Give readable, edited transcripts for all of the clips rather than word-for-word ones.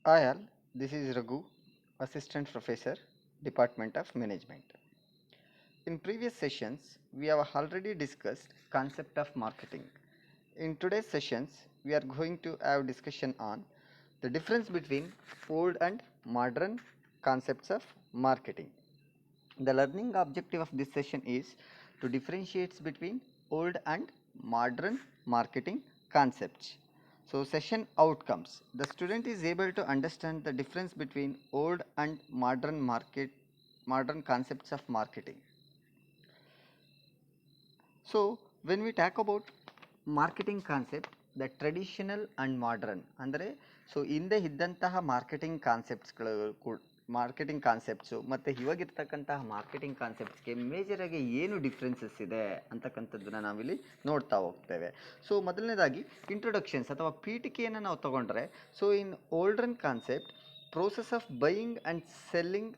Hi all, this is Raghu, Assistant Professor, Department of Management. In previous sessions, we have already discussed concept of marketing. In today's sessions, we are going to have discussion on the difference between old and modern concepts of marketing. The learning objective of this session is to differentiate between old and modern marketing concepts. So session outcomes. The student is able to understand the difference between old and modern concepts of marketing. So when we talk about marketing concept, the traditional and modern ಅಂದರೆ so ಹಿಂದೆ ಇದ್ದಂತಹ marketing ಕಾನ್ಸೆಪ್ಟ್ಸ್ಗಳು marketing concepts ಮತ್ತು ಇವಾಗಿರ್ತಕ್ಕಂತಹ marketing ಕಾನ್ಸೆಪ್ಟ್ಸ್ಗೆ ಮೇಜರಾಗಿ ಏನು differences ಇದೆ ಅಂತಕ್ಕಂಥದ್ದನ್ನು ನಾವಿಲ್ಲಿ ನೋಡ್ತಾ ಹೋಗ್ತೇವೆ. ಸೊ ಮೊದಲನೇದಾಗಿ ಇಂಟ್ರೊಡಕ್ಷನ್ಸ್ ಅಥವಾ ಪೀಠಿಕೆಯನ್ನು ನಾವು ತಗೊಂಡ್ರೆ, so in olden concept process of buying and selling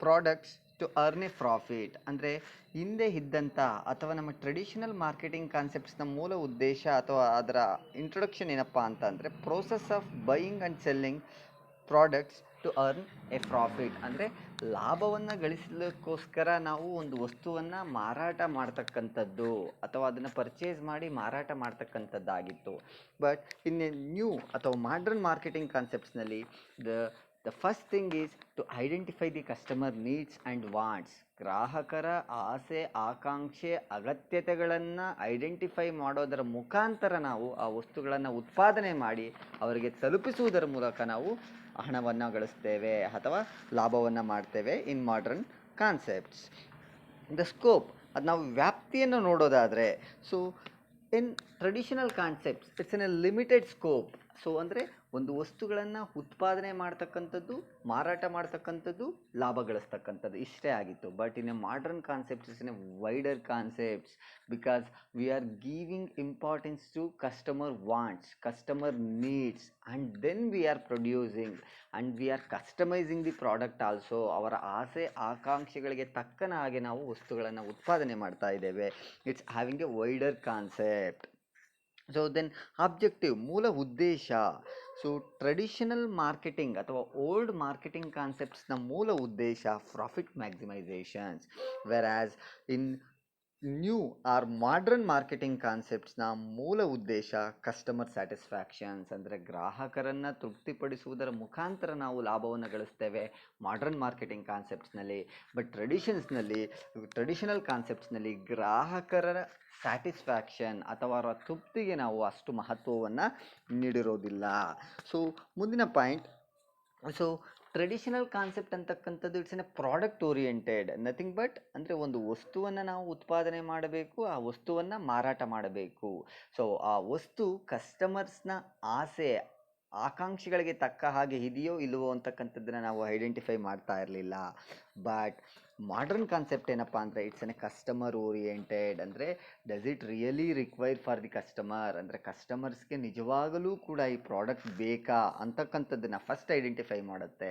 products to earn a profit ಅಂದರೆ ಹಿಂದೆ ಇದ್ದಂಥ ಅಥವಾ ನಮ್ಮ ಟ್ರೆಡಿಷನಲ್ ಮಾರ್ಕೆಟಿಂಗ್ ಕಾನ್ಸೆಪ್ಟ್ಸ್ನ ಮೂಲ ಉದ್ದೇಶ ಅಥವಾ ಅದರ ಇಂಟ್ರೊಡಕ್ಷನ್ ಏನಪ್ಪ ಅಂತ ಅಂದರೆ process of buying and selling products to earn a profit ಅಂದರೆ ಲಾಭವನ್ನು ಗಳಿಸಲಿಕ್ಕೋಸ್ಕರ ನಾವು ಒಂದು ವಸ್ತುವನ್ನು ಮಾರಾಟ ಮಾಡ್ತಕ್ಕಂಥದ್ದು ಅಥವಾ ಅದನ್ನು ಪರ್ಚೇಸ್ ಮಾಡಿ ಮಾರಾಟ ಮಾಡ್ತಕ್ಕಂಥದ್ದಾಗಿತ್ತು. ಬಟ್ ಇನ್ ಎ ನ್ಯೂ ಅಥವಾ ಮಾಡರ್ನ್ ಮಾರ್ಕೆಟಿಂಗ್ ಕಾನ್ಸೆಪ್ಟ್ಸ್ನಲ್ಲಿ The first thing is to identify the customer needs and wants. ಗ್ರಾಹಕರ ಆಸೆ ಆಕಾಂಕ್ಷೆ ಅಗತ್ಯತೆಗಳನ್ನು ಐಡೆಂಟಿಫೈ ಮಾಡೋದರ ಮುಖಾಂತರ ನಾವು ಆ ವಸ್ತುಗಳನ್ನು ಉತ್ಪಾದನೆ ಮಾಡಿ ಅವರಿಗೆ ತಲುಪಿಸುವುದರ ಮೂಲಕ ನಾವು ಹಣವನ್ನು ಗಳಿಸ್ತೇವೆ ಅಥವಾ ಲಾಭವನ್ನು ಮಾಡ್ತೇವೆ ಇನ್ ಮಾಡರ್ನ್ ಕಾನ್ಸೆಪ್ಟ್ಸ್. ದ ಸ್ಕೋಪ್, ಅದು ನಾವು ವ್ಯಾಪ್ತಿಯನ್ನು ನೋಡೋದಾದರೆ, so in traditional concepts it's in a limited scope. So ಅಂದರೆ ಒಂದು ವಸ್ತುಗಳನ್ನು ಉತ್ಪಾದನೆ ಮಾಡ್ತಕ್ಕಂಥದ್ದು, ಮಾರಾಟ ಮಾಡ್ತಕ್ಕಂಥದ್ದು, ಲಾಭ ಗಳಿಸ್ತಕ್ಕಂಥದ್ದು ಇಷ್ಟೇ ಆಗಿತ್ತು. But in a modern concepts is in a wider concepts because we are giving importance to customer wants, customer needs and then we are producing and we are customizing the product also. ಅವರ ಆಸೆ ಆಕಾಂಕ್ಷೆಗಳಿಗೆ ತಕ್ಕನ ಹಾಗೆ ನಾವು ವಸ್ತುಗಳನ್ನು ಉತ್ಪಾದನೆ ಮಾಡ್ತಾ ಇದ್ದೇವೆ. It's having a wider concept. So then objective, ಮೂಲ ಉದ್ದೇಶ. ಸೊ ಟ್ರೆಡಿಷನಲ್ ಮಾರ್ಕೆಟಿಂಗ್ ಅಥವಾ ಓಲ್ಡ್ ಮಾರ್ಕೆಟಿಂಗ್ ಕಾನ್ಸೆಪ್ಟ್ಸ್ನ ಮೂಲ ಉದ್ದೇಶ profit maximisations, versus in new or modern marketing ಕಾನ್ಸೆಪ್ಟ್ಸ್ನ ಮೂಲ ಉದ್ದೇಶ ಕಸ್ಟಮರ್ ಸ್ಯಾಟಿಸ್ಫ್ಯಾಕ್ಷನ್ಸ್ ಅಂದರೆ ಗ್ರಾಹಕರನ್ನು ತೃಪ್ತಿಪಡಿಸುವುದರ ಮುಖಾಂತರ ನಾವು ಲಾಭವನ್ನು ಗಳಿಸ್ತೇವೆ ಮಾಡರ್ನ್ ಮಾರ್ಕೆಟಿಂಗ್ ಕಾನ್ಸೆಪ್ಟ್ಸ್ನಲ್ಲಿ. ಬಟ್ ಟ್ರೆಡಿಷನಲ್ ಕಾನ್ಸೆಪ್ಟ್ಸ್ನಲ್ಲಿ ಗ್ರಾಹಕರ ಸ್ಯಾಟಿಸ್ಫ್ಯಾಕ್ಷನ್ ಅಥವಾ ಅವರ ತೃಪ್ತಿಗೆ ನಾವು ಅಷ್ಟು ಮಹತ್ವವನ್ನು ನೀಡಿರೋದಿಲ್ಲ. ಸೊ ಮುಂದಿನ ಪಾಯಿಂಟ್, ಸೊ ಟ್ರೆಡಿಷನಲ್ ಕಾನ್ಸೆಪ್ಟ್ ಅಂತಕ್ಕಂಥದ್ದು it's an A product oriented, nothing but ಅಂದರೆ ಒಂದು ವಸ್ತುವನ್ನು ನಾವು ಉತ್ಪಾದನೆ ಮಾಡಬೇಕು, ಆ ವಸ್ತುವನ್ನು ಮಾರಾಟ ಮಾಡಬೇಕು. ಸೊ ಆ ವಸ್ತು ಕಸ್ಟಮರ್ಸ್ನ ಆಸೆ ಆಕಾಂಕ್ಷೆಗಳಿಗೆ ತಕ್ಕ ಹಾಗೆ ಇದೆಯೋ ಇಲ್ಲವೋ ಅಂತಕ್ಕಂಥದ್ದನ್ನು ನಾವು ಐಡೆಂಟಿಫೈ ಮಾಡ್ತಾ ಇರಲಿಲ್ಲ. ಬಟ್ ಮಾಡರ್ನ್ ಕಾನ್ಸೆಪ್ಟ್ ಏನಪ್ಪ ಅಂದರೆ it's an a customer oriented ಅಂದರೆ does it really require for the customer ಅಂದರೆ ಕಸ್ಟಮರ್ಸ್ಗೆ ನಿಜವಾಗಲೂ ಕೂಡ ಈ ಪ್ರಾಡಕ್ಟ್ ಬೇಕಾ ಅಂತಕ್ಕಂಥದ್ದನ್ನು ಫಸ್ಟ್ ಐಡೆಂಟಿಫೈ ಮಾಡುತ್ತೆ.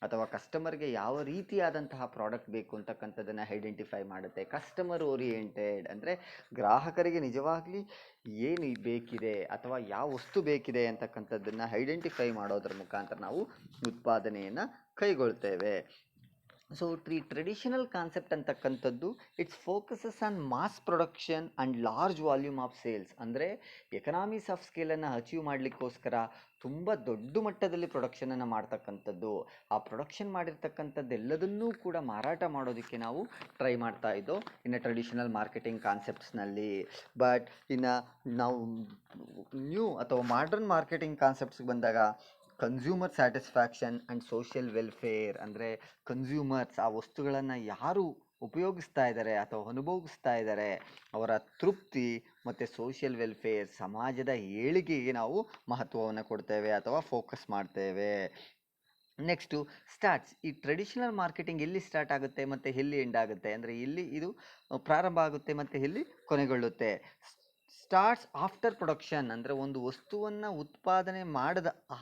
ಅಥವಾ ಕಸ್ಟಮರ್ಗೆ ಯಾವ ರೀತಿಯಾದಂತಹ ಪ್ರಾಡಕ್ಟ್ ಬೇಕು ಅಂತಕ್ಕಂಥದ್ದನ್ನು ಐಡೆಂಟಿಫೈ ಮಾಡುತ್ತೆ. ಕಸ್ಟಮರ್ ಓರಿಯೆಂಟೆಡ್ ಅಂದರೆ ಗ್ರಾಹಕರಿಗೆ ನಿಜವಾಗ್ಲಿ ಏನು ಬೇಕಿದೆ ಅಥವಾ ಯಾವ ವಸ್ತು ಬೇಕಿದೆ ಅಂತಕ್ಕಂಥದ್ದನ್ನು ಐಡೆಂಟಿಫೈ ಮಾಡೋದ್ರ ಮುಖಾಂತರ ನಾವು ಉತ್ಪಾದನೆಯನ್ನು ಕೈಗೊಳ್ತೇವೆ. ಸೊ ಟ್ರೆಡಿಷನಲ್ ಕಾನ್ಸೆಪ್ಟ್ ಅಂತಕ್ಕಂಥದ್ದು it's focuses on mass production and large volume of sales ಅಂದರೆ ಎಕನಾಮೀಸ್ ಆಫ್ ಸ್ಕೇಲನ್ನು ಅಚೀವ್ ಮಾಡಲಿಕ್ಕೋಸ್ಕರ ತುಂಬ ದೊಡ್ಡ ಮಟ್ಟದಲ್ಲಿ ಪ್ರೊಡಕ್ಷನನ್ನು ಮಾಡ್ತಕ್ಕಂಥದ್ದು. ಆ ಪ್ರೊಡಕ್ಷನ್ ಮಾಡಿರ್ತಕ್ಕಂಥದ್ದೆಲ್ಲದನ್ನೂ ಕೂಡ ಮಾರಾಟ ಮಾಡೋದಕ್ಕೆ ನಾವು ಟ್ರೈ ಮಾಡ್ತಾ ಇದ್ದೋ ಇನ್ನು ಟ್ರೆಡಿಷನಲ್ ಮಾರ್ಕೆಟಿಂಗ್ ಕಾನ್ಸೆಪ್ಟ್ಸ್ನಲ್ಲಿ. ಬಟ್ ಇನ್ನು ನಾವು ನ್ಯೂ ಅಥವಾ ಮಾಡರ್ನ್ ಮಾರ್ಕೆಟಿಂಗ್ ಕಾನ್ಸೆಪ್ಟ್ಸ್ಗೆ ಬಂದಾಗ consumer satisfaction and social welfare ಅಂದರೆ ಕನ್ಸ್ಯೂಮರ್ಸ್ ಆ ವಸ್ತುಗಳನ್ನು ಯಾರು ಉಪಯೋಗಿಸ್ತಾ ಇದ್ದಾರೆ ಅಥವಾ ಅನುಭವಿಸ್ತಾ ಇದ್ದಾರೆ ಅವರ ತೃಪ್ತಿ ಮತ್ತು ಸೋಷಿಯಲ್ ವೆಲ್ಫೇರ್ ಸಮಾಜದ ಏಳಿಗೆಗೆ ನಾವು ಮಹತ್ವವನ್ನು ಕೊಡ್ತೇವೆ ಅಥವಾ ಫೋಕಸ್ ಮಾಡ್ತೇವೆ. Next starts. ಈ ಟ್ರೆಡಿಷನಲ್ ಮಾರ್ಕೆಟಿಂಗ್ ಎಲ್ಲಿ ಸ್ಟಾರ್ಟ್ ಆಗುತ್ತೆ ಮತ್ತು ಎಲ್ಲಿ ಎಂಡ್ ಆಗುತ್ತೆ ಅಂದರೆ ಎಲ್ಲಿ ಇದು ಪ್ರಾರಂಭ ಆಗುತ್ತೆ ಮತ್ತು ಎಲ್ಲಿ ಕೊನೆಗೊಳ್ಳುತ್ತೆ. ಸ್ಟಾರ್ಟ್ಸ್ ಆಫ್ಟರ್ ಪ್ರೊಡಕ್ಷನ್ ಅಂದರೆ ಒಂದು ವಸ್ತುವನ್ನು ಉತ್ಪಾದನೆ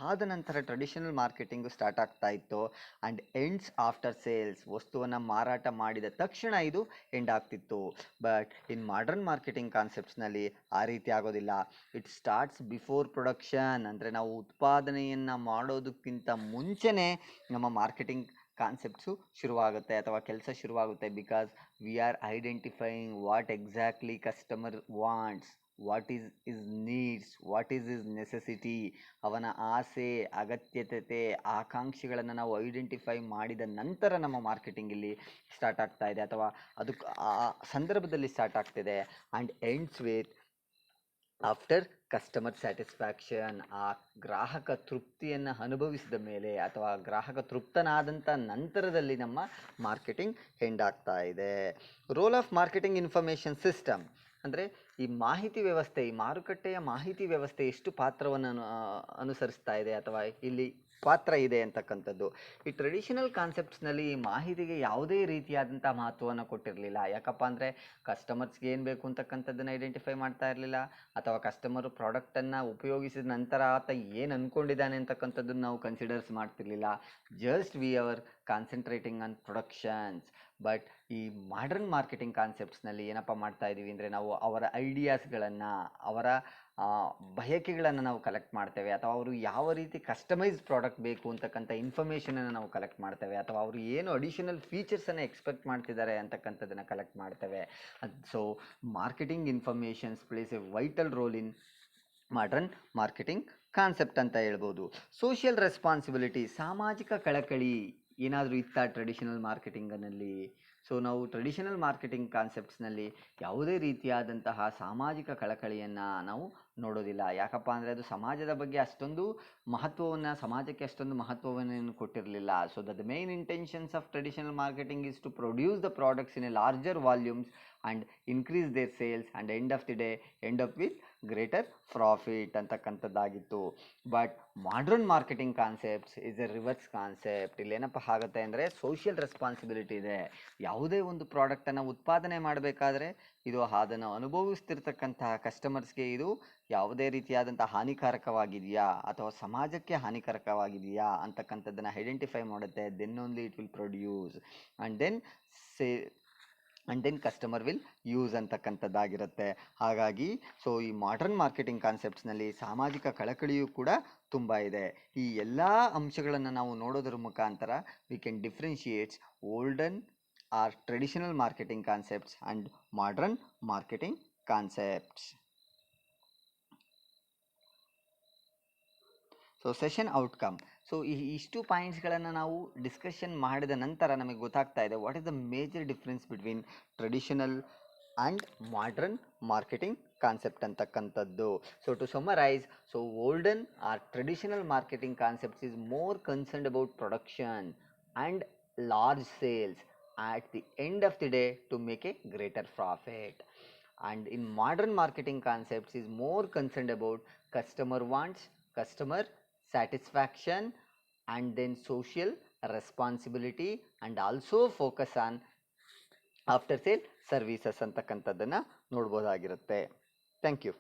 ಆದ ನಂತರ ಟ್ರೆಡಿಷನಲ್ ಮಾರ್ಕೆಟಿಂಗು ಸ್ಟಾರ್ಟ್ ಆಗ್ತಾ ಇತ್ತು. ಆ್ಯಂಡ್ ಎಂಡ್ಸ್ ಆಫ್ಟರ್ ಸೇಲ್ಸ್, ವಸ್ತುವನ್ನು ಮಾರಾಟ ಮಾಡಿದ ತಕ್ಷಣ ಇದು ಎಂಡ್ ಆಗ್ತಿತ್ತು. ಬಟ್ ಇನ್ ಮಾಡರ್ನ್ ಮಾರ್ಕೆಟಿಂಗ್ ಕಾನ್ಸೆಪ್ಟ್ಸ್ನಲ್ಲಿ ಆ ರೀತಿ ಆಗೋದಿಲ್ಲ. ಇಟ್ ಸ್ಟಾರ್ಟ್ಸ್ ಬಿಫೋರ್ ಪ್ರೊಡಕ್ಷನ್, ಅಂದರೆ ನಾವು ಉತ್ಪಾದನೆಯನ್ನು ಮಾಡೋದಕ್ಕಿಂತ ಮುಂಚೆನೇ ನಮ್ಮ ಮಾರ್ಕೆಟಿಂಗ್ ಕಾನ್ಸೆಪ್ಟ್ಸು ಶುರುವಾಗುತ್ತೆ ಅಥವಾ ಕೆಲಸ ಶುರುವಾಗುತ್ತೆ. Because we R identifying what exactly customer wants, what is is needs, what is is necessity. ಅವನ ಆಸೆ, ಅಗತ್ಯತೆ, ಆಕಾಂಕ್ಷೆಗಳನ್ನು ನಾವು ಐಡೆಂಟಿಫೈ ಮಾಡಿದ ನಂತರ ನಮ್ಮ ಮಾರ್ಕೆಟಿಂಗ್ ಇಲ್ಲಿ ಸ್ಟಾರ್ಟ್ ಆಗ್ತಾ ಇದೆ ಅಥವಾ ಅದಕ್ಕೆ ಆ ಸಂದರ್ಭದಲ್ಲಿ ಸ್ಟಾರ್ಟ್ ಆಗ್ತಿದೆ. And ends with after customer satisfaction. ಆ ಗ್ರಾಹಕ ತೃಪ್ತಿಯನ್ನು ಅನುಭವಿಸಿದ ಮೇಲೆ ಅಥವಾ ಗ್ರಾಹಕ ತೃಪ್ತನಾದಂಥ ನಂತರದಲ್ಲಿ ನಮ್ಮ ಮಾರ್ಕೆಟಿಂಗ್ ಎಂಡ್ ಆಗ್ತಾ ಇದೆ. Role of marketing information system ಅಂದರೆ ಈ ಮಾಹಿತಿ ವ್ಯವಸ್ಥೆ, ಈ ಮಾರುಕಟ್ಟೆಯ ಮಾಹಿತಿ ವ್ಯವಸ್ಥೆ ಎಷ್ಟು ಪಾತ್ರವನ್ನು ಅನುಸರಿಸ್ತಾ ಇದೆ ಅಥವಾ ಇಲ್ಲಿ ಪಾತ್ರ ಇದೆ ಅಂತಕ್ಕಂಥದ್ದು. ಈ ಟ್ರೆಡಿಷನಲ್ ಕಾನ್ಸೆಪ್ಟ್ಸ್ನಲ್ಲಿ ಈ ಮಾಹಿತಿಗೆ ಯಾವುದೇ ರೀತಿಯಾದಂಥ ಮಹತ್ವವನ್ನು ಕೊಟ್ಟಿರಲಿಲ್ಲ. ಯಾಕಪ್ಪ ಅಂದರೆ ಕಸ್ಟಮರ್ಸ್ಗೆ ಏನು ಬೇಕು ಅಂತಕ್ಕಂಥದ್ದನ್ನು ಐಡೆಂಟಿಫೈ ಮಾಡ್ತಾ ಇರಲಿಲ್ಲ, ಅಥವಾ ಕಸ್ಟಮರು ಪ್ರಾಡಕ್ಟನ್ನು ಉಪಯೋಗಿಸಿದ ನಂತರ ಆತ ಏನು ಅಂದ್ಕೊಂಡಿದ್ದಾನೆ ಅಂತಕ್ಕಂಥದ್ದನ್ನು ನಾವು ಕನ್ಸಿಡರ್ಸ್ ಮಾಡ್ತಿರ್ಲಿಲ್ಲ. Just we are concentrating on productions. But ಈ ಮಾಡರ್ನ್ ಮಾರ್ಕೆಟಿಂಗ್ ಕಾನ್ಸೆಪ್ಟ್ಸ್ನಲ್ಲಿ ಏನಪ್ಪ ಮಾಡ್ತಾ ಇದ್ದೀವಿ ಅಂದರೆ ನಾವು ಅವರ ಐಡಿಯಾಸ್ಗಳನ್ನು, ಅವರ ಬಯಕೆಗಳನ್ನು ನಾವು ಕಲೆಕ್ಟ್ ಮಾಡ್ತೇವೆ, ಅಥವಾ ಅವರು ಯಾವ ರೀತಿ ಕಸ್ಟಮೈಸ್ ಪ್ರಾಡಕ್ಟ್ ಬೇಕು ಅಂತಕ್ಕಂಥ ಇನ್ಫಾರ್ಮೇಷನನ್ನು ನಾವು ಕಲೆಕ್ಟ್ ಮಾಡ್ತೇವೆ, ಅಥವಾ ಅವರು ಏನು ಅಡಿಷನಲ್ ಫೀಚರ್ಸನ್ನು ಎಕ್ಸ್ಪೆಕ್ಟ್ ಮಾಡ್ತಿದ್ದಾರೆ ಅಂತಕ್ಕಂಥದ್ದನ್ನು ಕಲೆಕ್ಟ್ ಮಾಡ್ತೇವೆ. So marketing informations place A vital role in modern marketing concept ಅಂತ ಹೇಳ್ಬೋದು. ಸೋಷಿಯಲ್ ರೆಸ್ಪಾನ್ಸಿಬಿಲಿಟಿ, ಸಾಮಾಜಿಕ ಕಳಕಳಿ ಏನಾದರೂ ಇತ್ತ ಟ್ರೆಡಿಷನಲ್ ಮಾರ್ಕೆಟಿಂಗನಲ್ಲಿ? ಸೊ ನಾವು ಟ್ರೆಡಿಷನಲ್ ಮಾರ್ಕೆಟಿಂಗ್ ಕಾನ್ಸೆಪ್ಟ್ಸ್ನಲ್ಲಿ ಯಾವುದೇ ರೀತಿಯಾದಂತಹ ಸಾಮಾಜಿಕ ಕಳಕಳಿಯನ್ನು ನಾವು ನೋಡೋದಿಲ್ಲ. ಯಾಕಪ್ಪ ಅಂದರೆ ಅದು ಸಮಾಜದ ಬಗ್ಗೆ ಅಷ್ಟೊಂದು ಸಮಾಜಕ್ಕೆ ಅಷ್ಟೊಂದು ಮಹತ್ವವನ್ನು ಕೊಟ್ಟಿರಲಿಲ್ಲ. So the main intentions of traditional marketing is to produce the products in a larger volumes and increase their sales and end of the day end up with greater profit ಅಂತಕ್ಕಂಥದ್ದಾಗಿತ್ತು. But modern marketing concepts is a reverse concept. ಇಲ್ಲಿ ಏನಪ್ಪ ಆಗುತ್ತೆ ಅಂದರೆ social responsibility ಇದೆ. ಯಾವುದೇ ಒಂದು ಪ್ರಾಡಕ್ಟನ್ನು ಉತ್ಪಾದನೆ ಮಾಡಬೇಕಾದ್ರೆ ಇದು ಅದನ್ನು ಅನುಭವಿಸ್ತಿರ್ತಕ್ಕಂತಹ ಕಸ್ಟಮರ್ಸ್ಗೆ ಇದು ಯಾವುದೇ ರೀತಿಯಾದಂಥ ಹಾನಿಕಾರಕವಾಗಿದೆಯಾ ಅಥವಾ ಸಮಾಜಕ್ಕೆ ಹಾನಿಕಾರಕವಾಗಿದೆಯಾ ಅಂತಕ್ಕಂಥದ್ದನ್ನು ಐಡೆಂಟಿಫೈ ಮಾಡುತ್ತೆ. Then only it will produce and then customer will use ಅಂತಕ್ಕಂಥದ್ದಾಗಿರುತ್ತೆ. ಹಾಗಾಗಿ ಸೊ ಈ ಮಾಡರ್ನ್ ಮಾರ್ಕೆಟಿಂಗ್ ಕಾನ್ಸೆಪ್ಟ್ಸ್ನಲ್ಲಿ ಸಾಮಾಜಿಕ ಕಳಕಳಿಯೂ ಕೂಡ ತುಂಬ ಇದೆ. ಈ ಎಲ್ಲ ಅಂಶಗಳನ್ನು ನಾವು ನೋಡೋದ್ರ ಮುಖಾಂತರ we can differentiates olden or traditional marketing concepts and modern marketing concepts. So session outcome. So ಇಷ್ಟು ಪಾಯಿಂಟ್ಸ್ಗಳನ್ನು ನಾವು ಡಿಸ್ಕಷನ್ ಮಾಡಿದ ನಂತರ ನಮಗೆ ಗೊತ್ತಾಗ್ತಾ ಇದೆ what is the major difference between traditional and modern marketing concept ಅಂತಕ್ಕಂಥದ್ದು. So to summarise, so olden or traditional marketing concepts is more concerned about production and large sales at the end of the day to make a greater profit. And in modern marketing concepts is more concerned about customer wants, customer satisfaction, and then social responsibility, and also focus on after sale services ಅಂತಕ್ಕಂಥದ್ದನ್ನು ನೋಡ್ಬೋದಾಗಿರುತ್ತೆ. Thank you.